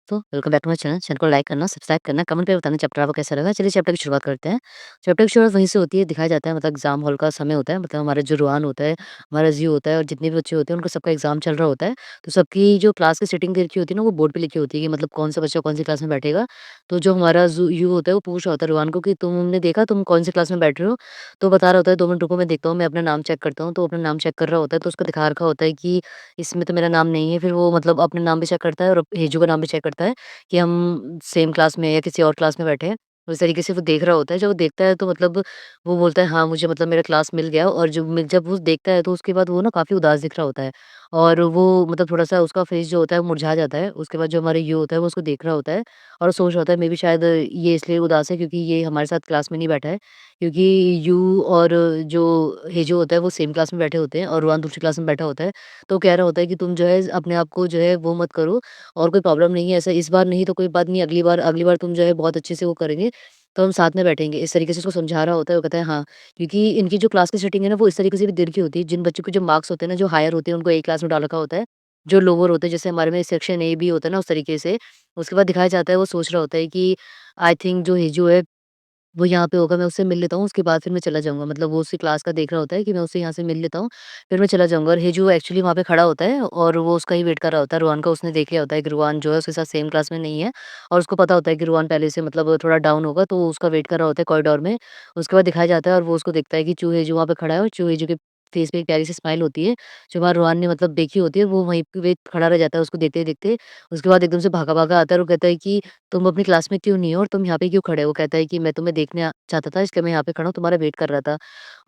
तो welcome back to my channel. Channel को like करना, सब्सक्राइब करना, कमेंट पे बताना चैप्टर आपको कैसा लगा। चलिए चैप्टर की शुरुआत करते हैं। चैप्टर की शुरुआत वहीं से होती है, दिखाया जाता है मतलब एग्ज़ाम हॉल का समय होता है, मतलब हमारा जो रुहान होता है, हमारा ज़ी होता है और जितने भी बच्चे होते हैं, उनका सबका एग्ज़ाम चल रहा होता है। तो सबकी जो क्लास की सीटिंग दे रखी होती है ना, वो बोर्ड पे लिखी होती है कि मतलब कौन-सा बच्चा कौन-सी क्लास में बैठेगा। तो जो हमारा ज़ू यू होता है, वो पूछ रहा होता है रुहान को कि तुमने देखा तुम कौन-सी क्लास में बैठ रहे हो? तो बता रहा होता है 2 मिनट रुको मैं देखता हूँ, मैं अपना नाम चेक करता हूँ। तो अपना नाम चेक कर रहा होता है, तो उसको दिखा रखा होता है कि इसमें तो मेरा नाम नहीं है। फिर वो मतलब अपना नाम भी चेक करता है और हेजू का नाम भी चेक करता है कि हम सेम क्लास में या किसी और क्लास में बैठे हैं। उस तरीके से वो देख रहा होता है, जब वो देखता है तो मतलब वो बोलता है हाँ, मुझे मतलब मेरा क्लास मिल गया और जब वो देखता है तो उसके बाद वो ना काफ़ी उदास दिख रहा होता है और वो मतलब थोड़ा-सा उसका फेस जो होता है वो मुरझा जाता है। उसके बाद जो हमारा यू होता है वो उसको देख रहा होता है और सोच रहा होता है मे बी शायद ये इसलिए उदास है क्योंकि ये हमारे साथ क्लास में नहीं बैठा है। क्योंकि यू और जो हेजो होता है वो सेम क्लास में बैठे होते हैं और रुआन दूसरी क्लास में बैठा होता है। तो वो कह रहा होता है कि तुम जो है अपने आप को जो है वो मत करो और कोई प्रॉब्लम नहीं है, ऐसा इस बार नहीं तो कोई बात नहीं, अगली बार तुम जो है बहुत अच्छे से वो करेंगे, तो हम साथ में बैठेंगे। इस तरीके से उसको समझा रहा होता है, वो कहता है हाँ, क्योंकि इनकी जो क्लास की सेटिंग है ना वो इस तरीके से भी दे रखी होती है, जिन बच्चों के जो मार्क्स होते हैं ना, जो हायर होते हैं उनको ए क्लास में डाल रखा होता है, जो लोअर होते हैं जैसे हमारे में सेक्शन ए, बी होता है ना उस तरीके से। उसके बाद दिखाया जाता है वो सोच रहा होता है कि आई थिंक जो हेजू है वो यहाँ पे होगा, मैं उससे मिल लेता हूँ, उसके बाद फिर मैं चला जाऊँगा। मतलब वो उसी क्लास का देख रहा होता है कि मैं उससे यहाँ से मिल लेता हूँ, फिर मैं चला जाऊँगा और हेजू एक्चुअली वहाँ पे खड़ा होता है और वो उसका ही वेट कर रहा होता है। रुआन का उसने देख लिया होता है कि रुआन जो है उसके साथ सेम क्लास में नहीं है और उसको पता होता है कि रुआन पहले से मतलब थोड़ा डाउन होगा, तो वो उसका वेट कर रहा होता है कॉरिडोर में। उसके बाद दिखाया जाता है और वो उसको देखता है कि चू हेजू वहाँ पे खड़ा है और चू हेजू के फेस पे एक प्यारी सी स्माइल होती है, जो हमारा रुआन ने मतलब देखी होती है, वो वहीं पे खड़ा रह जाता है उसको देखते-देखते। उसके बाद एकदम से भागा-भागा आता है और वो कहता है कि तुम अपनी क्लास में क्यों नहीं हो और तुम यहाँ पे क्यों खड़े हो? वो कहता है कि मैं तुम्हें देखने चाहता था इसलिए मैं यहाँ पे खड़ा हूँ, तुम्हारा वेट कर रहा था।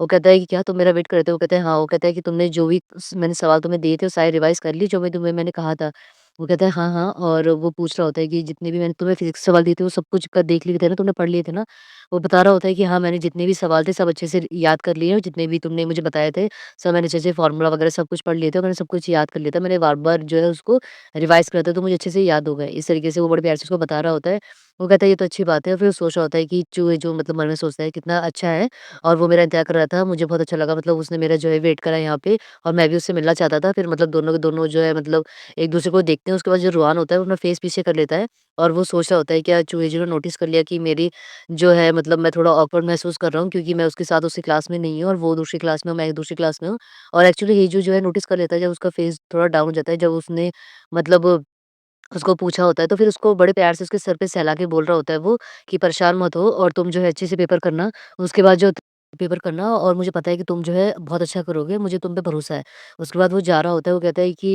वो कहता है कि क्या तुम मेरा वेट कर रहे थे? वो कहता है हाँ, वो कहता है कि तुमने जो भी मैंने सवाल तुम्हें दिए थे वो सारे रिवाइज़ कर लिए जो मैंने कहा था? वो कहता है हाँ, हाँ और वो पूछ रहा होता है कि जितने भी मैंने तुम्हें फिज़िक्स के सवाल दिए थे वो सब कुछ देख लिए थे ना, तुमने पढ़ लिए थे ना? वो बता रहा होता है कि हाँ, मैंने जितने भी सवाल थे सब अच्छे से याद कर लिए हैं, जितने भी तुमने मुझे बताए थे, सब मैंने अच्छे से फॉर्मूला वगैरह सब कुछ पढ़ लिए थे और मैंने सब कुछ याद कर लिया था। मैंने बार-बार जो है उसको रिवाइज़ करा था तो मुझे अच्छे से याद हो गए। इस तरीके से वो बड़े प्यार से उसको बता रहा होता है। वो कहता है ये तो अच्छी बात है, फिर वो सोच रहा होता है कि जो जो मतलब मन में सोचता है कितना अच्छा है और वो मेरा इंतज़ार कर रहा था, मुझे बहुत अच्छा लगा मतलब उसने मेरा जो है वेट करा यहाँ पे और मैं भी उससे मिलना चाहता था। फिर मतलब दोनों के दोनों जो है मतलब एक-दूसरे को देखते हैं, उसके बाद जो रुआन होता है वो अपना फेस पीछे कर लेता है और वो सोच रहा होता है क्या चूहे-जी ने नोटिस कर लिया कि मेरी जो है मतलब मैं थोड़ा ऑकवर्ड महसूस कर रहा हूँ क्योंकि मैं उसके साथ उसी क्लास में नहीं हूँ और वो दूसरी क्लास में हूँ, मैं दूसरी क्लास में हूँ। और एक्चुअली हेजू जो है नोटिस कर लेता है जब उसका फेस थोड़ा डाउन हो जाता है, जब उसने मतलब उसको पूछा होता है, तो फिर उसको बड़े प्यार से उसके सर पे सहला के बोल रहा होता है वो कि परेशान मत हो और तुम जो है अच्छे से पेपर करना। उसके बाद जो पेपर करना और मुझे पता है कि तुम जो है बहुत अच्छा करोगे, मुझे तुम पे भरोसा है। उसके बाद वो जा रहा होता है, वो कहता है कि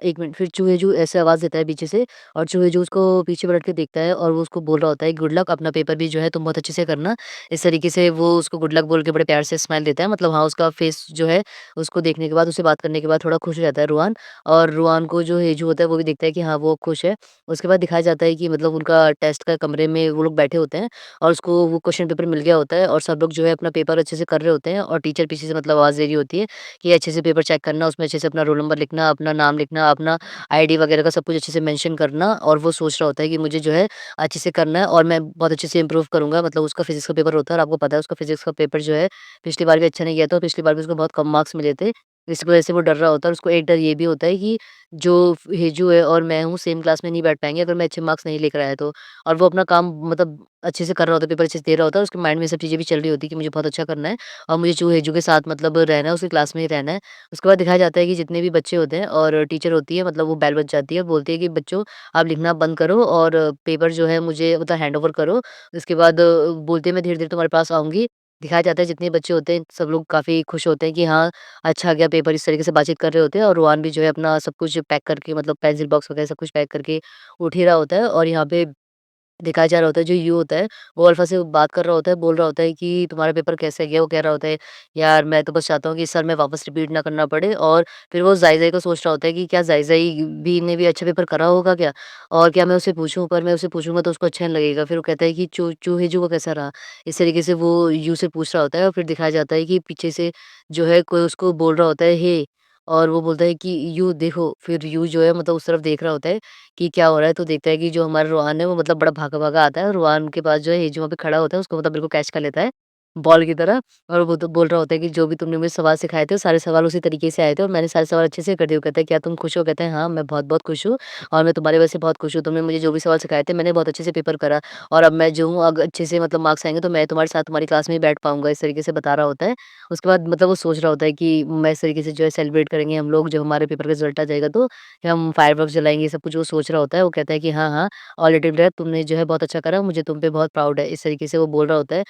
1 मिनट, फिर चूहे-जू ऐसे आवाज़ देता है पीछे से और चूहे-जू उसको पीछे पलट के देखता है और वो उसको बोल रहा होता है गुड लक, अपना पेपर भी जो है तुम बहुत अच्छे से करना। इस तरीके से वो उसको गुड लक बोल के बड़े प्यार से स्माइल देता है, मतलब हाँ, उसका फेस जो है उसको देखने के बाद, उससे बात करने के बाद थोड़ा खुश हो जाता है रुआन और रुआन को जो हेजू होता है वो भी देखता है कि हाँ, वो खुश है। उसके बाद दिखाया जाता है कि मतलब उनका टेस्ट का कमरे में वो लोग बैठे होते हैं और उसको वो क्वेश्चन पेपर मिल गया होता है और सब लोग जो है अपना पेपर अच्छे से कर रहे होते हैं और टीचर पीछे से मतलब आवाज़ दे रही होती है कि अच्छे से पेपर चेक करना, उसमें अच्छे से अपना रोल नंबर लिखना, अपना नाम लिखना, अपना आईडी वगैरह का सब कुछ अच्छे से मेंशन करना और वो सोच रहा होता है कि मुझे जो है अच्छे से करना है और मैं बहुत अच्छे से इम्प्रूव करूँगा। मतलब उसका फिज़िक्स का पेपर होता है और आपको पता है उसका फिज़िक्स का पेपर जो है पिछली बार भी अच्छा नहीं गया था और पिछली बार भी उसको बहुत कम मार्क्स मिले थे। इस वजह से वो डर रहा होता है और उसको एक डर ये भी होता है कि जो हेजू है और मैं हूँ सेम क्लास में नहीं बैठ पाएँगे अगर मैं अच्छे मार्क्स नहीं लेकर आया तो। और वो अपना काम मतलब अच्छे से कर रहा होता है, पेपर अच्छे से दे रहा होता है और उसके माइंड में ये सब चीज़ें भी चल रही होती है कि मुझे बहुत अच्छा करना है और मुझे जो हेजू के साथ मतलब रहना है, उसकी क्लास में ही रहना है। उसके बाद दिखाया जाता है कि जितने भी बच्चे होते हैं और टीचर होती है मतलब वो बेल बज जाती है और बोलती है कि बच्चों आप लिखना बंद करो और पेपर जो है मुझे मतलब हैंडओवर करो। उसके बाद बोलती है मैं धीरे-धीरे तुम्हारे पास आऊँगी। दिखाया जाता है जितने बच्चे होते हैं सब लोग काफ़ी खुश होते हैं कि हाँ, अच्छा गया पेपर, इस तरीके से बातचीत कर रहे होते हैं और रुआन भी जो है अपना सब कुछ पैक करके मतलब पेंसिल बॉक्स वगैरह सब कुछ पैक करके उठ ही रहा होता है और यहाँ पे दिखाया जा रहा होता है जो यू होता है, वो अल्फ़ा से बात कर रहा होता है, बोल रहा होता है कि तुम्हारा पेपर कैसे गया? वो कह रहा होता है, यार मैं तो बस चाहता हूँ कि इस साल में वापस रिपीट ना करना पड़े और फिर वो ज़ाई-ज़ाई को सोच रहा होता है कि क्या ज़ाई-ज़ाई भी ने भी अच्छा पेपर करा होगा क्या? और क्या मैं उससे पूछूँ? पर मैं उससे पूछूँगा तो उसको अच्छा नहीं लगेगा। फिर वो कहता है कि चूहेजू का कैसा रहा? इस तरीके से वो यू से पूछ रहा होता है और फिर दिखाया जाता है कि पीछे से जो है कोई उसको बोल रहा होता है, हे! और वो बोलता है कि यू देखो, फिर यू जो है मतलब उस तरफ देख रहा होता है कि क्या हो रहा है, तो देखता है कि जो हमारा रोहान है वो मतलब बड़ा भागा-भागा आता है और रोहान के पास जो है हेजू वहाँ पे खड़ा होता है, उसको मतलब बिल्कुल कैच कर लेता है। बॉल की तरह और वो तो बोल रहा होता है कि जो भी तुमने मुझे सवाल सिखाए थे, वो सारे सवाल उसी तरीके से आए थे और मैंने सारे सवाल अच्छे से कर दिए। वो कहता है, "क्या तुम खुश हो?" कहते हैं, "हाँ, मैं बहुत-बहुत खुश हूँ और मैं तुम्हारी वजह से बहुत खुश हूँ। तुमने मुझे जो भी सवाल सिखाए थे, मैंने बहुत अच्छे से पेपर करा और अब मैं जो हूँ अग अच्छे से मतलब मार्क्स आएँगे तो मैं तुम्हारे साथ तुम्हारी क्लास में ही बैठ पाऊँगा।" इस तरीके से बता रहा होता है। उसके बाद मतलब वो सोच रहा होता है कि मैं इस तरीके से जो है सेलिब्रेट करेंगे हम लोग जब हमारे पेपर का रिज़ल्ट आ जाएगा तो हम फायरवर्क्स जलाएँगे, ये सब कुछ वो सोच रहा होता है। वो कहता है कि, "हाँ, हाँ, ऑल इट इज़ तुमने जो है बहुत अच्छा करा, मुझे तुम पे बहुत प्राउड है।" इस तरीके से वो बोल रहा होता है।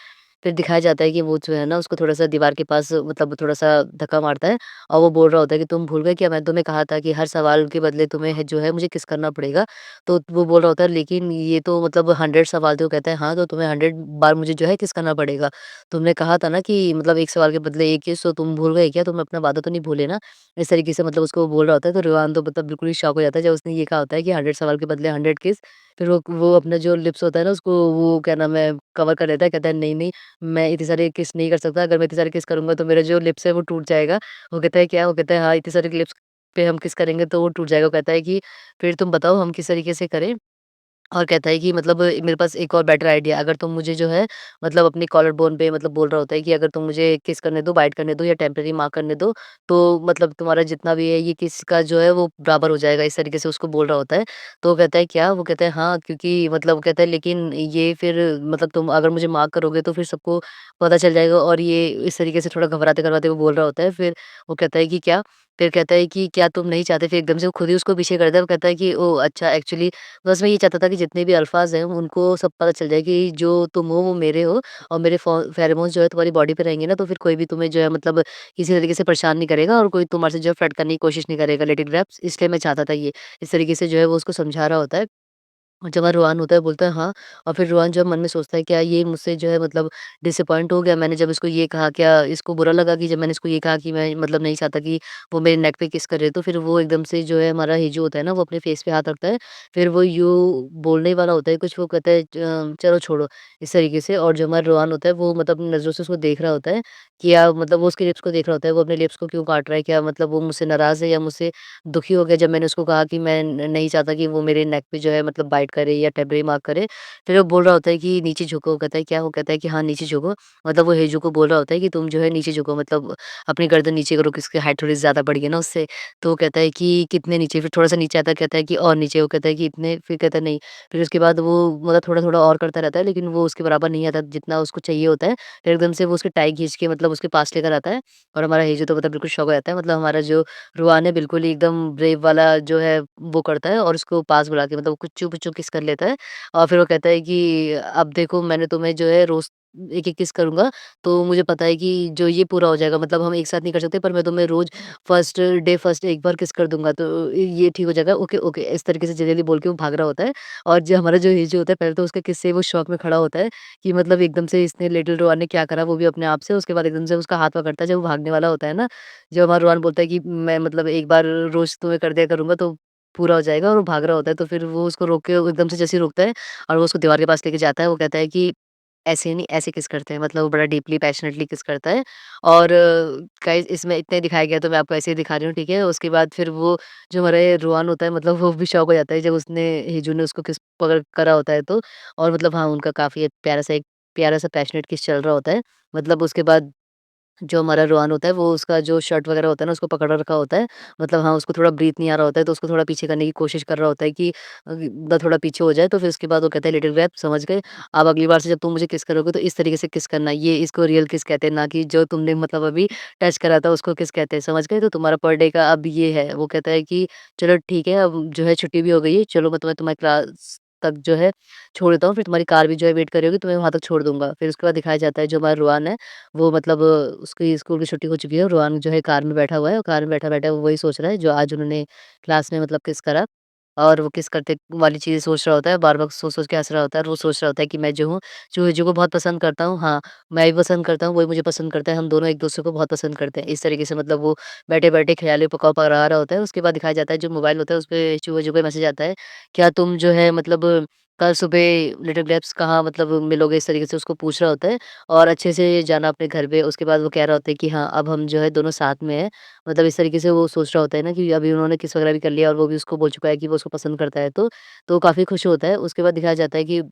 फिर दिखाया जाता है कि वो जो है ना उसको थोड़ा-सा दीवार के पास मतलब थोड़ा-सा धक्का मारता है और वो बोल रहा होता है कि तुम भूल गए क्या मैंने तुम्हें कहा था कि हर सवाल के बदले तुम्हें है जो है मुझे किस करना पड़ेगा। तो वो बोल रहा होता है लेकिन ये तो मतलब 100 सवाल थे। वो कहता है हाँ, तो तुम्हें 100 बार मुझे जो है किस करना पड़ेगा। तुमने कहा था ना कि मतलब 1 सवाल के बदले 1 किस तो तुम भूल गए क्या? तुम अपना वादा तो नहीं भूले ना? इस तरीके से मतलब उसको बोल रहा होता है तो रोहान तो मतलब बिल्कुल ही शॉक हो जाता है जब उसने ये कहा होता है कि 100 सवाल के बदले 100 किस। फिर वो अपना जो लिप्स होता है ना उसको वो क्या नाम है कवर कर लेता है। कहता है नहीं, नहीं मैं इतने सारे किस नहीं कर सकता, अगर मैं इतने सारे किस करूँगा तो मेरा जो लिप्स है वो टूट जाएगा। वो कहता है क्या? वो कहता है हाँ, इतने सारे लिप्स पे हम किस करेंगे तो वो टूट जाएगा। वो कहता है कि फिर तुम बताओ हम किस तरीके से करें? और कहता है कि मतलब मेरे पास एक और बेटर आइडिया अगर तुम मुझे जो है मतलब अपनी कॉलर बोन पे मतलब बोल रहा होता है कि अगर तुम मुझे किस करने दो, बाइट करने दो या टेम्परेरी मार्क करने दो, तो मतलब तुम्हारा जितना भी है ये किस का जो है वो बराबर हो जाएगा, इस तरीके से उसको बोल रहा होता है। तो वो कहता है क्या? वो कहता है हाँ, क्योंकि मतलब वो कहता है लेकिन ये फिर मतलब तुम अगर मुझे मार्क करोगे तो फिर सबको पता चल जाएगा और ये इस तरीके से थोड़ा घबराते-घबराते वो बोल रहा होता है। फिर वो कहता है कि क्या? फिर कहता है कि क्या तुम नहीं चाहते? फिर एकदम से वो खुद ही उसको पीछे कर देता है। वो कहता है कि ओह! अच्छा एक्चुअली बस मैं ये चाहता था कि जितने भी अल्फ़ाज़ हैं उनको सब पता चल जाए कि जो तुम हो वो मेरे हो और मेरे फेरोमोन्स जो है तुम्हारी बॉडी पे रहेंगे ना तो फिर कोई भी तुम्हें जो है मतलब किसी तरीके से परेशान नहीं करेगा और कोई तुम्हारे से जो है फ्लर्ट करने की कोशिश नहीं करेगा लेट इट ग्रैप्स इसलिए मैं चाहता था ये। इस तरीके से जो है वो उसको समझा रहा होता है। और जब वहाँ रोहान होता है बोलता है हाँ और फिर रोहान जो है मन में सोचता है क्या ये मुझसे जो है मतलब डिसअपॉइंट हो गया मैंने जब इसको ये कहा क्या इसको बुरा लगा कि जब मैंने इसको ये कहा कि मैं मतलब नहीं चाहता कि वो मेरे नेक पे किस करे तो फिर वो एकदम से जो है हमारा हिजू होता है ना वो अपने फेस पे हाथ रखता है फिर वो यूँ बोलने वाला होता है कुछ वो कहता है चलो छोड़ो इस तरीके से और जो हमारा रोहान होता है वो मतलब अपनी नज़रों से उसको देख रहा होता है कि या मतलब वो उसके लिप्स को देख रहा होता है वो अपने लिप्स को क्यों काट रहा है क्या मतलब वो मुझसे नाराज़ है या मुझसे दुखी हो गया जब मैंने उसको कहा कि मैं नहीं चाहता कि वो मेरे नेक पे जो है मतलब बाइट करे या टेम्परेरी मार्क करे। फिर वो बोल रहा होता है कि नीचे झुको, कहता है क्या? वो कहता है कि हाँ, नीचे झुको। मतलब वो हेजू को बोल रहा होता है कि तुम जो है नीचे झुको मतलब अपनी गर्दन नीचे करो किसकी हाइट थोड़ी ज़्यादा बढ़ गई ना उससे। तो वो कहता है कि कितने नीचे? फिर थोड़ा-सा नीचे आता है कहता है कि और नीचे, वो कहता है कि इतने, फिर कहता है नहीं। फिर उसके बाद वो मतलब थोड़ा-थोड़ा और करता रहता है लेकिन वो उसके बराबर नहीं आता जितना उसको चाहिए होता है। फिर एकदम से वो उसकी टाई खींच के मतलब उसके पास लेकर आता है और हमारा हेजू तो मतलब बिल्कुल शॉक हो जाता है। मतलब हमारा जो रुआन है बिल्कुल ही एकदम ब्रेव वाला जो है वो करता है और उसको पास बुला के मतलब कुछ चुप-चुप किस कर लेता है और फिर वो कहता है कि अब देखो मैंने तुम्हें जो है रोज़ एक-एक किस करूँगा, तो मुझे पता है कि जो ये पूरा हो जाएगा मतलब हम एक साथ नहीं कर सकते पर मैं तुम्हें रोज़ फर्स्ट एक बार किस कर दूँगा तो ये ठीक हो जाएगा। ओके, ओके इस तरीके से जल्दी-जल्दी बोल के वो भाग रहा होता है और जो हमारा जो हिजू होता है पहले तो उसके किस्से वो शॉक में खड़ा होता है कि मतलब एकदम से इसने लिटिल रोआन ने क्या करा वो भी अपने आप से। उसके बाद एकदम से उसका हाथ पकड़ता है जब वो भागने वाला होता है ना, जब हमारा रोहन बोलता है कि मैं मतलब एक बार रोज़ तुम्हें कर दिया करूँगा तो पूरा हो जाएगा और वो भाग रहा होता है, तो फिर वो उसको रोक के वो एकदम से जैसे ही रोकता है और वो उसको दीवार के पास लेके जाता है, वो कहता है कि ऐसे नहीं, ऐसे किस करते हैं मतलब वो बड़ा डीपली पैशनेटली किस करता है और गाइस इसमें इतने दिखाया गया तो मैं आपको ऐसे ही दिखा रही हूँ, ठीक है? उसके बाद फिर वो जो हमारा ये रोहान होता है मतलब वो भी शॉक हो जाता है जब उसने हिजू ने उसको किस पकड़ करा होता है तो और मतलब हाँ, उनका काफ़ी प्यारा-सा पैशनेट किस चल रहा होता है। मतलब उसके बाद जो हमारा रोहान होता है वो उसका जो शर्ट वगैरह होता है ना उसको पकड़ रखा होता है। मतलब हाँ, उसको थोड़ा ब्रीथ नहीं आ रहा होता है तो उसको थोड़ा पीछे करने की कोशिश कर रहा होता है कि थोड़ा पीछे हो जाए तो फिर उसके बाद वो कहता है लिटिल ग्रैप समझ गए। अब अगली बार से जब तुम मुझे किस करोगे तो इस तरीके से किस करना है। ये इसको रियल किस कहते हैं ना कि जो तुमने मतलब अभी टच करा था उसको किस कहते हैं, समझ गए? तो तुम्हारा पर डे का अब ये है। वो कहता है कि चलो ठीक है अब जो है छुट्टी भी हो गई है। चलो मैं तुम्हें तुम्हारी क्लास तक जो है छोड़ देता हूँ। फिर तुम्हारी कार भी जो है वेट कर रही होगी, तुम्हें वहाँ तक छोड़ दूँगा। फिर उसके बाद दिखाया जाता है जो हमारा रुआन है वो मतलब उसकी स्कूल की छुट्टी हो चुकी है और रोहान जो है कार में बैठा हुआ है और कार में बैठा-बैठा वो वही सोच रहा है जो आज उन्होंने क्लास में मतलब किस करा और वो किस करते वाली चीज़ें सोच रहा होता है, बार-बार सोच-सोच के हँस रहा होता है और वो सोच रहा होता है कि मैं जो हूँ, चूहे-चूहे को बहुत पसंद करता हूँ। हाँ, मैं भी पसंद करता हूँ, वो भी मुझे पसंद करता है, हम दोनों एक-दूसरे को बहुत पसंद करते हैं। इस तरीके से मतलब वो बैठे-बैठे ख़याली पकाव पका रहा होता है। उसके बाद दिखाया जाता है जो मोबाइल होता है उसपे चूहे-चूहे का मैसेज आता है, क्या तुम जो है मतलब कल सुबह लिटिल ग्रेप्स कहाँ मतलब मिलोगे? इस तरीके से उसको पूछ रहा होता है। और अच्छे से जाना अपने घर पे, उसके बाद वो कह रहा होता है कि हाँ, अब हम जो है दोनों साथ में हैं। मतलब इस तरीके से वो सोच रहा होता है ना कि अभी उन्होंने किस वगैरह भी कर लिया और वो भी उसको बोल चुका है कि वो उसको पसंद करता है तो काफ़ी खुश होता है। उसके बाद दिखाया जाता है कि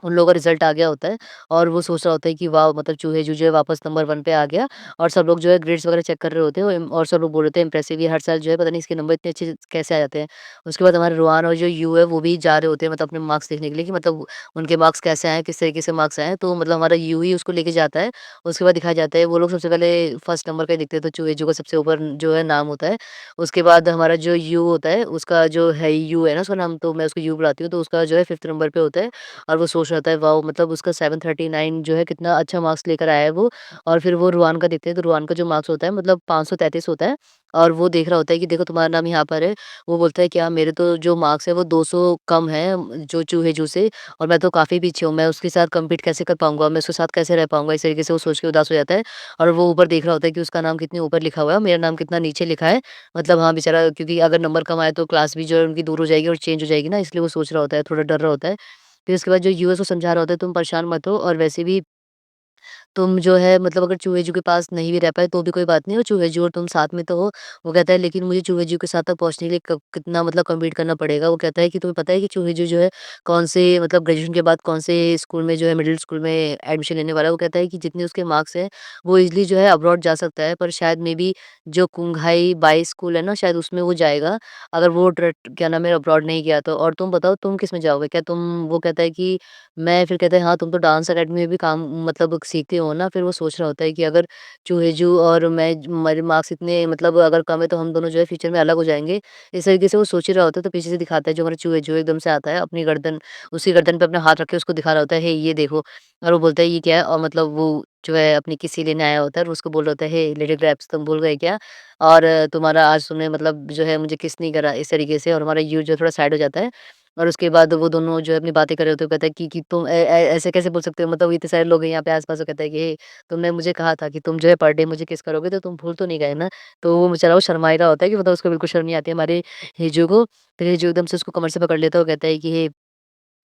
उन लोगों का रिज़ल्ट आ गया होता है और वो सोच रहा होता है कि वाओ! मतलब चूहे-जूजे वापस नंबर 1 पे आ गया और सब लोग जो है ग्रेड्स वगैरह चेक कर रहे होते हैं और सब लोग बोल रहे थे इम्प्रेसिव, ये हर साल जो है पता नहीं इसके नंबर इतने अच्छे कैसे आ जाते हैं। उसके बाद हमारे रोहान और जो यू है वो भी जा रहे होते हैं मतलब अपने मार्क्स देखने के लिए कि मतलब उनके मार्क्स कैसे आए हैं, किस तरीके से मार्क्स आए हैं। तो मतलब हमारा यू ही उसको लेके जाता है। उसके बाद दिखाया जाता है वो लोग सबसे पहले फर्स्ट नंबर का ही देखते हैं तो चूहे-जू का सबसे ऊपर जो है नाम होता है। उसके बाद हमारा जो यू होता है उसका जो है यू है ना उसका नाम तो मैं उसको यू बुलाती हूँ तो उसका जो है 5th नंबर पे होता है। और वो सोच रहा था वाओ! मतलब उसका 739 जो है कितना अच्छा मार्क्स लेकर आया है वो। और फिर वो रुआन का देखते हैं तो रुआन का जो मार्क्स होता है मतलब 533 होता है और वो देख रहा होता है कि देखो तुम्हारा नाम यहाँ पर है। वो बोलता है क्या मेरे तो जो मार्क्स है वो 200 कम है जो चूहे-जू से और मैं तो काफ़ी पीछे हूँ। मैं उसके साथ कम्पीट कैसे कर पाऊँगा? मैं उसके साथ कैसे रह पाऊँगा? इस तरीके से वो सोच के उदास हो जाता है और वो ऊपर देख रहा होता है कि उसका नाम कितने ऊपर लिखा हुआ है और मेरा नाम कितना नीचे लिखा है। मतलब हाँ, बेचारा क्योंकि अगर नंबर कम आए तो क्लास भी जो है उनकी दूर हो जाएगी और चेंज हो जाएगी ना इसलिए वो सोच रहा होता है, थोड़ा डर रहा होता है। फिर उसके बाद जो यूएस को समझा रहा होता है तुम परेशान मत हो और वैसे भी तुम जो है मतलब अगर चूहे-जू के पास नहीं भी रह पाए तो भी कोई बात नहीं और चूहे-जू और तुम साथ में तो हो। वो कहता है लेकिन मुझे चूहे-जू के साथ तक पहुँचने के लिए क कितना मतलब कम्पीट करना पड़ेगा। वो कहता है कि तुम्हें पता है कि चूहे-जू जो है कौन से मतलब ग्रेजुएशन के बाद कौन से स्कूल में जो है मिडल स्कूल में एडमिशन लेने वाला है। वो कहता है कि जितने उसके मार्क्स हैं वो ईज़िली जो है अब्रॉड जा सकता है पर शायद मे बी जो कुंघाई बाई स्कूल है ना शायद उसमें वो जाएगा अगर वो क्या नाम है अब्रॉड नहीं गया तो। और तुम बताओ तुम किसमें जाओगे? क्या तुम वो कहता है कि मैं फिर कहता है हाँ, तुम तो डांस अकेडमी में भी काम मतलब सीखते हो ना, फिर वो सोच रहा होता है कि अगर चूहेजू और मैं हमारे मार्क्स इतने मतलब अगर कम है तो हम दोनों जो है फ्यूचर में अलग हो जाएँगे। इस तरीके से वो सोच ही रहा होता है तो पीछे से दिखाता है जो हमारा चूहेजू एकदम से आता है अपनी गर्दन उसकी गर्दन पे अपना हाथ रख के उसको दिखा रहा होता है, "हे ये देखो।" और वो बोलता है, "ये क्या है?" और मतलब वो जो है अपनी किसी लेने आया होता है और उसको बोल रहा होता है, "हे लिटिल ग्रैप्स तुम भूल गए क्या? और तुम्हारा आज तुमने मतलब जो है मुझे किस नहीं करा।" इस तरीके से और हमारा यू जो है थोड़ा साइड हो जाता है। और उसके बाद वो दोनों जो है अपनी बातें कर रहे होते हैं, कहता है कि तुम ऐसे कैसे बोल सकते हो? मतलब इतने सारे लोग हैं यहाँ पे आस-पास। वो कहता है कि हे तुमने मुझे कहा था कि तुम जो है पर डे मुझे किस करोगे तो तुम भूल तो नहीं गए ना? तो वो बेचारा वो शर्मा ही रहा होता है कि मतलब उसको बिल्कुल शर्म नहीं आती है हमारे हिजू को। फिर हिजू एकदम से उसको कमर से पकड़ लेता है और कहता है कि हे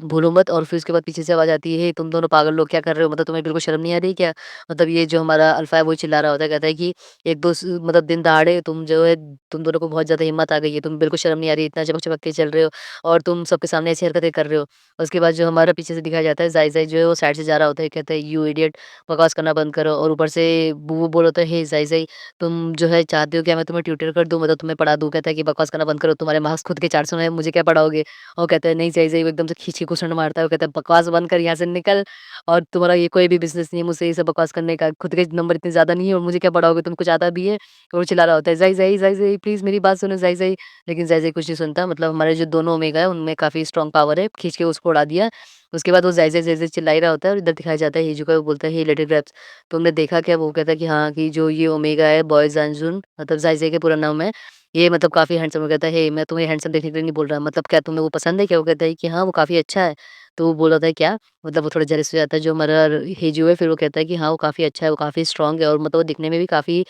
भूलो मत। और फिर उसके बाद पीछे से आवाज़ आती है, "हे तुम दोनों पागल लोग क्या कर रहे हो? मतलब तुम्हें बिल्कुल शर्म नहीं आ रही क्या?" मतलब ये जो हमारा अल्फ़ा है वो चिल्ला रहा होता है, कहता है कि एक दो स मतलब दिन दहाड़े तुम जो है तुम दोनों को बहुत ज़्यादा हिम्मत आ गई है, तुम्हें बिल्कुल शर्म नहीं आ रही, इतना चमक-चमक के चल रहे हो और तुम सबके सामने ऐसी हरकतें कर रहे हो। उसके बाद जो हमारा पीछे से दिखाया जाता है ज़ाई-ज़ाई जो है वो साइड से जा रहा होता है, कहता है, "यू इडियट बकवास करना बंद करो।" और ऊपर से वो बोल होता है, "हे ज़ाई-ज़ाई तुम जो है चाहते हो क्या मैं तुम्हें ट्यूटर कर दूँ? मतलब तुम्हें पढ़ा दूँ?" कहता है कि, "बकवास करना बंद करो, तुम्हारे मार्क्स खुद के 400 हैं, मुझे क्या पढ़ाओगे?" और कहता है, "नहीं सही-सही।" वो एकदम से खींच के घूँसट मारता है। वो कहता है, "बकवास बंद कर, यहाँ से निकल और तुम्हारा ये कोई भी बिज़नेस नहीं है मुझसे ये सब बकवास करने का। खुद के नंबर इतने ज़्यादा नहीं है और मुझे क्या पढ़ाओगे? तुम कुछ आता भी है?" और वो चिल्ला रहा होता है, "ज़ाई, ज़ाई, ज़ाई, ज़ाई प्लीज़ मेरी बात सुनो ज़ाई, ज़ाई।" लेकिन ज़ाई, ज़ाई कुछ नहीं सुनता। मतलब हमारे जो दोनों ओमेगा है, उनमें काफ़ी स्ट्रॉन्ग पावर है, खींच के उसको उड़ा दिया। उसके बाद वो ज़ाई, ज़ाई, ज़ाई, ज़ाई चिल्ला ही रहा होता है और इधर दिखाया जाता है हिजुका वो बोलता है, "हे लिटिल ग्रैप्स तुमने देखा क्या?" वो कहता है कि हाँ, कि जो ये ओमेगा है बॉय ज़ानजुन मतलब ज़ाई, ज़ाई का पूरा नाम है। ये मतलब काफ़ी हैंडसम है। वो कहता है, "हे मैं तुम्हें हैंडसम देखने के लिए नहीं बोल रहा। मतलब क्या तुम्हें वो पसंद है क्या?" वो कहता है कि, "हाँ, वो काफ़ी अच्छा है।" तो वो बोल रहा था, "क्या?" मतलब वो थोड़ा जेलस हो जाता है जो हमारा हेजू है। फिर वो कहता है कि, "हाँ, वो काफ़ी अच्छा है, वो काफ़ी स्ट्रॉन्ग है और मतलब वो दिखने में भी काफ़ी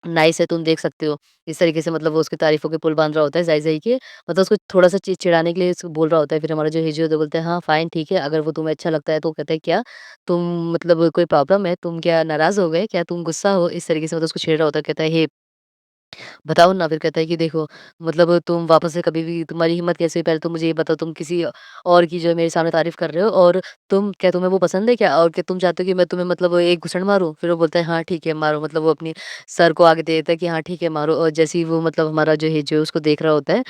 नाइस है, तुम देख सकते हो।" इस तरीके से मतलब वो उसकी तारीफ़ों के पुल बाँध रहा होता है ज़ाई-ज़ाई के। मतलब उसको थोड़ा-सा चिढ़ाने के लिए उसको बोल रहा होता है। फिर हमारा जो हेजू है तो बोलता है, "हाँ, फाइन ठीक है, अगर वो तुम्हें अच्छा लगता है।" तो वो कहता है, "क्या? तुम मतलब कोई प्रॉब्लम है? तुम क्या नाराज़ हो गए? क्या तुम गुस्सा हो?" इस तरीके से मतलब उसको छेड़ रहा होता है। कहता है, "हे बताओ ना।" फिर कहता है कि देखो मतलब तुम वापस से कभी भी तुम्हारी हिम्मत कैसे हुई? पहले तुम मुझे ये बताओ तुम किसी और की जो है मेरे सामने तारीफ़ कर रहे हो और तुम क्या तुम्हें वो पसंद है क्या? और क्या तुम चाहते हो कि मैं तुम्हें मतलब एक घुसड़ मारूँ? फिर वो बोलता है हाँ, ठीक है मारो। मतलब वो अपनी सर को आगे दे देता है कि हाँ, ठीक है मारो। और जैसे ही वो मतलब हमारा जो है जो उसको देख रहा होता है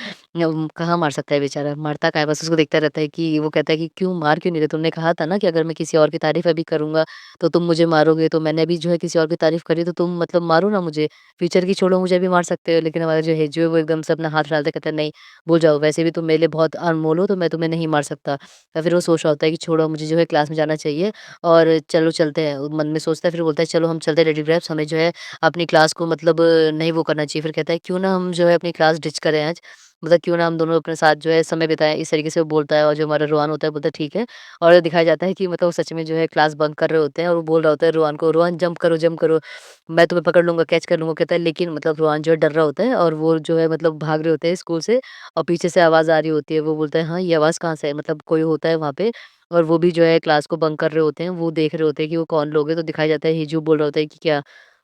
कहाँ मार सकता है बेचारा, मारता कहाँ है? बस उसको देखता रहता है कि वो कहता है कि क्यों मार क्यों नहीं रहे? तुमने कहा था ना कि अगर मैं किसी और की तारीफ़ अभी करूँगा तो तुम मुझे मारोगे, तो मैंने अभी जो है किसी और की तारीफ़ करी तो तुम मतलब मारो ना मुझे। फ्यूचर की छोड़ो मुझे भी मार सकते हो। लेकिन हमारा जो हेजू है वो एकदम से अपना हाथ डालता है कहता है नहीं, भूल जाओ वैसे भी तुम मेरे लिए बहुत अनमोल हो तो मैं तुम्हें नहीं मार सकता। या फिर वो सोच रहा होता है कि छोड़ो मुझे जो है क्लास में जाना चाहिए और चलो चलते हैं। वो मन में सोचता है फिर बोलता है चलो हम चलते हैं रेडी ग्रैप्स हमें जो है अपनी क्लास को मतलब नहीं वो करना चाहिए। फिर कहता है क्यों ना हम जो है अपनी क्लास डिच करें आज। मतलब क्यों ना हम दोनों अपने साथ जो है समय बिताएँ, इस तरीके से वो बोलता है और जो हमारा रोहान होता है बोलता है ठीक है। और दिखाया जाता है कि मतलब वो सच में जो है क्लास बंक कर रहे होते हैं और वो बोल रहा होता है रोहान को, "रोहान जंप करो, मैं तुम्हें पकड़ लूँगा, कैच कर लूँगा।" कहता है लेकिन मतलब रोहान जो है डर रहा होता है और वो जो है मतलब भाग रहे होते हैं स्कूल से और पीछे से आवाज़ आ रही होती है। वो बोलता है, "हाँ, ये आवाज़ कहाँ से है?" मतलब कोई होता है वहाँ पे और वो भी जो है क्लास को बंक कर रहे होते हैं। वो देख रहे होते हैं कि वो कौन लोग हैं, तो दिखाया जाता है हिजू बोल रहा होता है कि क्या?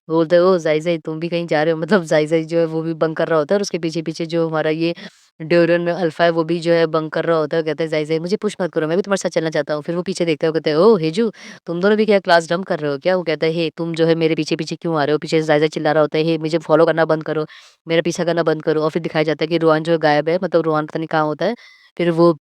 वो बोलता है, "ओह! ज़ाई ज़ाई तुम भी कहीं जा रहे हो?" मतलब ज़ाई ज़ाई जो है वो भी बंक कर रहा होता है और उसके पीछे-पीछे जो हमारा ये ड्यूरन में अल्फ़ा है वो भी जो है बंक कर रहा होता है, कहता है ज़ाई-ज़ाई मुझे पुश मत करो, मैं भी तुम्हारे साथ चलना चाहता हूँ। फिर वो पीछे देखता है, वो कहता है, ओह हेजू, तुम दोनों भी क्या क्लास डंप कर रहे हो क्या? वो कहता है, हे तुम जो है मेरे पीछे-पीछे क्यों आ रहे हो? पीछे से ज़ाई-ज़ाई चिल्ला रहा होता है, हे मुझे फॉलो करना बंद करो, मेरा पीछा करना बंद करो। और फिर दिखाया जाता है कि रुआन जो है गायब है, मतलब रुआन पता नहीं कहाँ होता है। फिर वो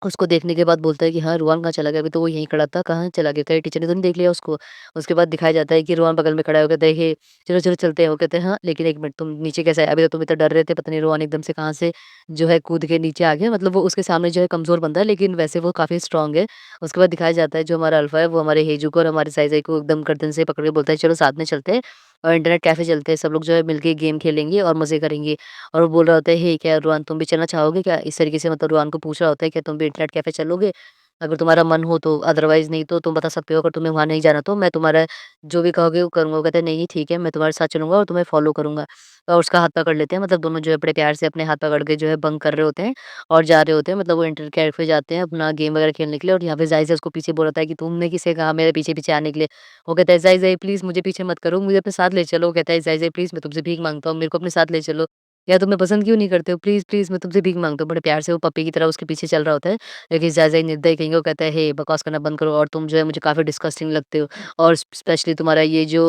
उसको देखने के बाद बोलता है कि हाँ, रुआन कहाँ चला गया? अभी तो वो यहीं खड़ा था, कहाँ चला गया? कहीं टीचर ने तो नहीं देख लिया उसको? उसके बाद दिखाया जाता है कि रुआन बगल में खड़ा है, वो कहता है कि चलो, चलो चलते हैं। वो कहते हैं हाँ, लेकिन 1 मिनट तुम नीचे कैसे आए? अभी तो तुम इतना डर रहे थे, पता नहीं रुआन एकदम से कहाँ से जो है कूद के नीचे आ गया। मतलब वो उसके सामने जो है कमज़ोर बंदा है, लेकिन वैसे वो काफ़ी स्ट्रॉन्ग है। उसके बाद दिखाया जाता है जो हमारा अल्फ़ा है, वो हमारे हेजू को और हमारे ज़ाई-ज़ाई को एकदम गर्दन से पकड़ के बोलता है, चलो साथ में चलते हैं और इंटरनेट कैफ़े चलते हैं। सब लोग जो है मिलके गेम खेलेंगे और मज़े करेंगे। और वो बोल रहा होता है, हे क्या रुआन तुम भी चलना चाहोगे क्या? इस तरीके से मतलब रुआन को पूछ रहा होता है, क्या तुम भी इंटरनेट कैफ़े चलोगे? अगर तुम्हारा मन हो तो, अदरवाइज़ नहीं तो तुम बता सकते हो, अगर तुम्हें वहाँ नहीं जाना तो मैं तुम्हारा जो भी कहोगे वो करूँगा। वो कहता है नहीं ठीक है, मैं तुम्हारे साथ चलूँगा और तुम्हें फ़ॉलो करूँगा। और उसका हाथ पकड़ लेते हैं, मतलब दोनों जो है बड़े प्यार से अपने हाथ पकड़ के जो है बंक कर रहे होते हैं और जा रहे होते हैं। मतलब वो इंटर कैफ़े जाते हैं अपना गेम वगैरह खेलने के लिए और यहाँ पे ज़ाहिर से उसको पीछे बोल रहा था कि तुमने किसे कहा मेरे पीछे-पीछे आने के लिए? वो कहता है ज़ाई ज़ाई प्लीज़ मुझे पीछे मत करो, मुझे अपने साथ ले चलो। वो कहता है ज़ाई ज़ाई प्लीज़ मैं तुमसे भीख माँगता हूँ, मेरे को अपने साथ ले चलो। या तुम मैं पसंद क्यों नहीं करते हो? प्लीज़, प्लीज़ मैं तुमसे भीख माँगता हूँ। बड़े प्यार से वो पप्पी की तरह उसके पीछे चल रहा होता है। लेकिन ज़ाज़ा निर्दयी कहीं वो कहता है, "हे बकवास करना बंद करो और तुम जो है मुझे काफ़ी डिस्गस्टिंग लगते हो और स्पेशली तुम्हारा ये जो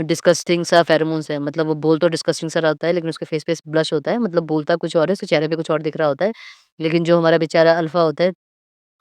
डिस्गस्टिंग सा फेरोमोन्स है।" मतलब वो बोल तो डिस्गस्टिंग सा रहा होता है लेकिन उसके फेस पे ब्लश होता है, मतलब बोलता कुछ और है, उसके चेहरे पे कुछ और दिख रहा होता है। लेकिन जो हमारा बेचारा अल्फ़ा होता है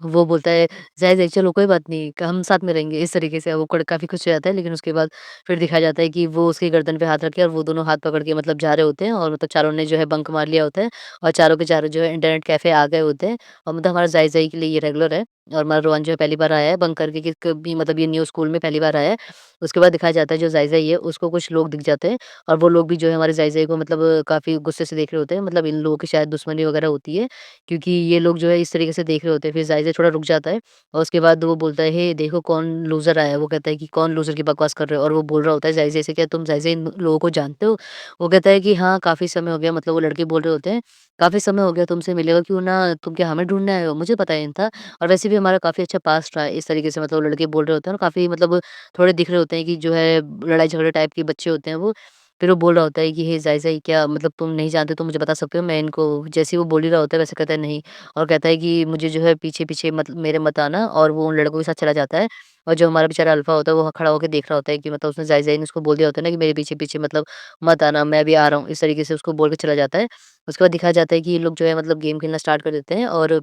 वो बोलता है, "ज़ाहिर-ज़ाहिर चलो कोई बात नहीं, क हम साथ में रहेंगे।" इस तरीके से वो काफ़ी खुश हो जाता है, लेकिन उसके बाद फिर दिखाया जाता है कि वो उसकी गर्दन पे हाथ रख के और वो दोनों हाथ पकड़ के मतलब जा रहे होते हैं और मतलब चारों ने जो है बंक मार लिया होता है और चारों के चारों जो है इंटरनेट कैफ़े आ गए होते हैं और मतलब हमारा ज़ाई-ज़ाई के लिए ये रेगुलर है और हमारा रोहन जो है पहली बार आया है बंक करके कि कभी मतलब ये न्यू स्कूल में पहली बार आया है। उसके बाद दिखाया जाता है जो ज़ाई-ज़ाई है उसको कुछ लोग दिख जाते हैं और वो लोग भी जो है हमारे ज़ाई-ज़ाई को मतलब काफ़ी गुस्से से देख रहे होते हैं, मतलब इन लोगों की शायद दुश्मनी वगैरह होती है, क्योंकि ये लोग जो है इस तरीके से देख रहे होते हैं। फिर ज़ाई-ज़ाई थोड़ा रुक जाता है और उसके बाद वो बोलता है, "हे देखो कौन लूज़र आया है।" वो कहता है कि, "कौन लूज़र की बकवास कर रहे हो?" और वो बोल रहा होता है ज़ाहिर से, "क्या तुम ज़ाहिर इन लोगों को जानते हो?" वो कहता है कि, "हाँ, काफ़ी समय हो गया।" मतलब वो लड़के बोल रहे होते हैं, "काफ़ी समय हो गया तुमसे मिले हुए, क्यों ना तुम क्या हमें ढूँढने आए हो? मुझे पता ही नहीं था और वैसे भी हमारा काफ़ी अच्छा पास्ट रहा है।" इस तरीके से मतलब वो लड़के बोल रहे होते हैं और काफ़ी मतलब थोड़े दिख रहे होते हैं कि जो है लड़ाई-झगड़े टाइप के बच्चे होते हैं वो। फिर वो बोल रहा होता है कि, "हे ज़ाई-ज़ाई क्या मतलब तुम नहीं जानते तो मुझे बता सकते हो? मैं इनको" जैसे ही वो बोल ही रहा होता है वैसे कहता है, "नहीं।" और कहता है कि मुझे जो है पीछे-पीछे मत मेरे मत आना और वो उन लड़कों के साथ चला जाता है और जो हमारा बेचारा अल्फ़ा होता है वो वहाँ खड़ा होके देख रहा होता है कि मतलब उसने ज़ाई-ज़ाई ने उसको बोल दिया होता है ना कि मेरे पीछे-पीछे मतलब मत आना, मैं भी आ रहा हूँ। इस तरीके से उसको बोल के चला जाता है। उसके बाद दिखाया जाता है कि ये लोग जो है मतलब गेम खेलना स्टार्ट कर देते हैं और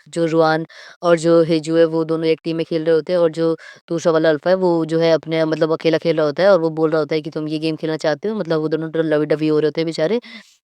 जो रुआन और जो हेजू है वो दोनों एक टीम में खेल रहे होते हैं और जो दूसरा वाला अल्फ़ा है वो जो है अपने मतलब अकेला खेल रहा होता है और वो बोल रहा होता है कि तुम ये गेम खेलना चाहते हो? मतलब वो दोनों तो लवी-डवी हो रहे होते हैं बेचारे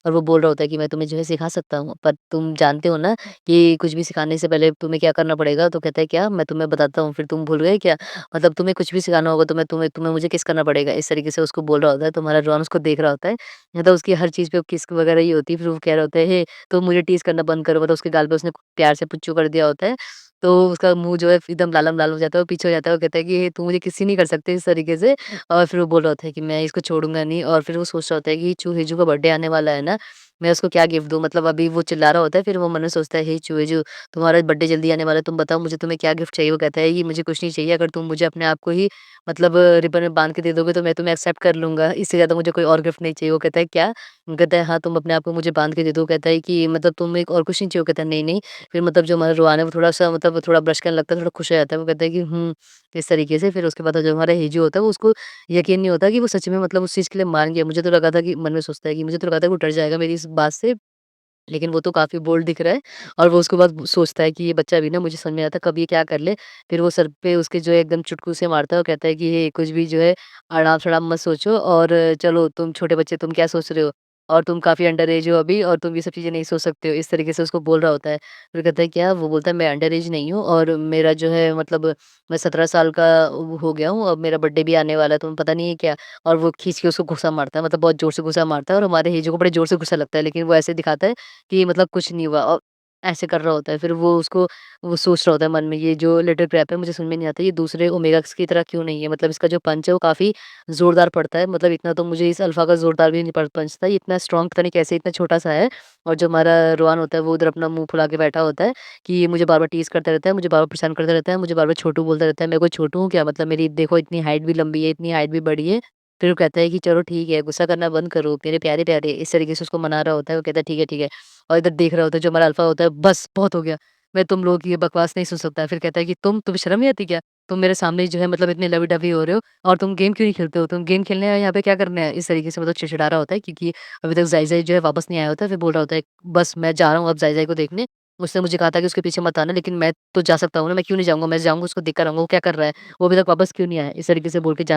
और वो बोल रहा होता है कि मैं तुम्हें जो है सिखा सकता हूँ, पर तुम जानते हो ना कि कुछ भी सिखाने से पहले तुम्हें क्या करना पड़ेगा? तो कहता है क्या? मैं तुम्हें बताता हूँ, फिर तुम भूल गए क्या? मतलब तुम्हें कुछ भी सिखाना होगा तो मैं तुम्हें तुम्हें मुझे किस करना पड़ेगा? इस तरीके से उसको बोल रहा होता है, तो हमारा रुआन उसको देख रहा होता है। मतलब उसकी हर चीज़ पे किस वगैरह ही होती है, फिर वो कह रहा होता है, "हे तुम मुझे टीज़ करना बंद करो।" मतलब उसके गाल पे उसने प्यार से पुच्चू कर दिया होता है। तो उसका मुँह जो है एकदम लालम-लाल हो जाता है, वो पीछे हो जाता है, वो कहता है कि तू मुझे किसी नहीं कर सकते इस तरीके से और फिर वो बोल रहा होता है कि मैं इसको छोड़ूँगा नहीं और फिर वो सोच रहा होता है कि चूहेजू का बर्थडे आने वाला है ना, मैं उसको क्या गिफ्ट दूँ? मतलब अभी वो चिल्ला रहा होता है, फिर वो मन में सोचता है, हे चूहेजू तुम्हारा बर्थडे जल्दी आने वाला है, तुम बताओ मुझे तुम्हें क्या गिफ्ट चाहिए? वो कहता है कि मुझे कुछ नहीं चाहिए, अगर तुम मुझे अपने आप को ही मतलब रिबन में बाँध के दे दोगे तो मैं तुम्हें एक्सेप्ट कर लूँगा, इससे ज़्यादा मुझे कोई और गिफ्ट नहीं चाहिए। वो कहता है क्या? वो कहता है हाँ, तुम अपने आप को मुझे बाँध के दे दो। कहता है कि मतलब तुम्हें और कुछ नहीं चाहिए? वो कहता है नहीं, नहीं। फिर मतलब जो हमारा रुआन है वो थोड़ा-सा मतलब थोड़ा ब्रश करने लगता है, थोड़ा खुश हो जाता है। वो कहता है कि इस तरीके से फिर उसके बाद जो हमारा हेजू होता है वो उसको यकीन नहीं होता कि वो सच में मतलब उस चीज़ के लिए मान गया। मुझे तो लगा था कि मन में सोचता है कि मुझे तो लगा था कि वो डर जाएगा मेरी इस बात से, लेकिन वो तो काफ़ी बोल्ड दिख रहा है और वो उसके बाद सोचता है कि ये बच्चा भी ना मुझे समझ में आता है कब ये क्या कर ले। फिर वो सर पे उसके जो है एकदम चुटकू से मारता है और कहता है कि ये कुछ भी जो है अड़ाम-शड़ाम मत सोचो और चलो तुम छोटे बच्चे तुम क्या सोच रहे हो? और तुम काफ़ी अंडर एज हो अभी और तुम ये सब चीज़ें नहीं सोच सकते हो। इस तरीके से उसको बोल रहा होता है। फिर कहता है क्या? वो बोलता है मैं अंडर एज नहीं हूँ और मेरा जो है मतलब मैं 17 साल का हो गया हूँ, अब मेरा बर्थडे भी आने वाला है, तुम्हें पता नहीं है क्या? और वो खींच के उसको घुसा मारता है, मतलब बहुत ज़ोर से घुसा मारता है और हमारे हेजो को बड़े ज़ोर से गुस्सा लगता है, लेकिन वो ऐसे दिखाता है कि मतलब कुछ नहीं हुआ और ऐसे कर रहा होता है। फिर वो सोच रहा होता है मन में ये जो लिटिल क्रैप है मुझे समझ में नहीं आता ये दूसरे ओमेगास की तरह क्यों नहीं है? मतलब इसका जो पंच है वो काफ़ी ज़ोरदार पड़ता है। मतलब इतना तो मुझे इस अल्फ़ा का ज़ोरदार भी नहीं पंच था। ये इतना स्ट्रॉन्ग पता नहीं कैसे इतना छोटा-सा है और जो हमारा रोआन होता है वो उधर अपना मुँह फुला के बैठा होता है कि ये मुझे बार-बार टीज़ करता रहता है, मुझे बार-बार परेशान करता रहता है, मुझे बार-बार छोटू बोलता रहता है। मैं कोई छोटू हूँ क्या? मतलब मेरी देखो इतनी हाइट भी लंबी है, इतनी हाइट भी बड़ी है। फिर वो कहता है कि चलो ठीक है, गुस्सा करना बंद करो, मेरे प्यारे-प्यारे, इस तरीके से उसको मना रहा होता है, वो कहता है ठीक है, ठीक है। और इधर देख रहा होता है जो हमारा अल्फ़ा होता है, बस बहुत हो गया, मैं तुम लोगों की ये बकवास नहीं सुन सकता। फिर कहता है कि तुम्हें शर्म नहीं आती क्या? तुम मेरे सामने जो है मतलब इतने लवी-डवी हो रहे हो और तुम गेम क्यों नहीं खेलते हो? तुम गेम खेलने आए यहाँ पे क्या करने आए? इस तरीके से मतलब चिड़चिड़ा रहा होता है क्योंकि अभी तक ज़ाई-ज़ाई जो है वापस नहीं आया होता है, फिर बोल रहा होता है, "बस मैं जा रहा हूँ अब ज़ाई-ज़ाई को देखने। उसने मुझे कहा था कि उसके पीछे मत आना, लेकिन मैं तो जा सकता हूँ ना, मैं क्यों नहीं जाऊँगा? मैं जाऊँगा उसको देख कर आऊँगा, वो क्या कर रहा है? वो अभी तक वापस क्यों नहीं आया?" इस तरीके से बोल के जा